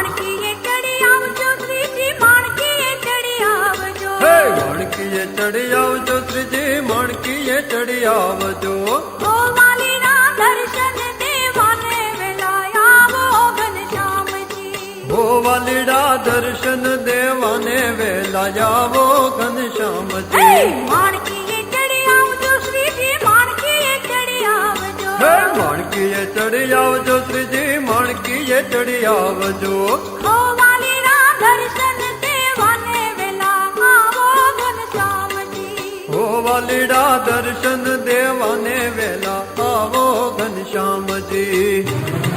માણકીએ ચડી આવજો શ્રીજી માણકીએ ચડી આવજો હે માણકીએ ચડી આવજો શ્રીજી માણકીએ ચડી આવજો ઓ વાલીના દર્શન દેવાને વેલા આવો ઘનશ્યામજી હો વાલીડા દર્શન દેવાને વેલા આવો હે ઘનશ્યામજી માણકીએ ચડી આવજો શ્રીજી માણકીએ ચડી આવજો હે માણકીએ ચડી આવજો શ્રીજી માણકીએ ચડી આવજો ઓ વાલીના દર્શન દેવાને વેલા આવો ઘનશ્યામજી હો વાલીડા દર્શન દેવાને વેલા આવો ઘનશ્યામજી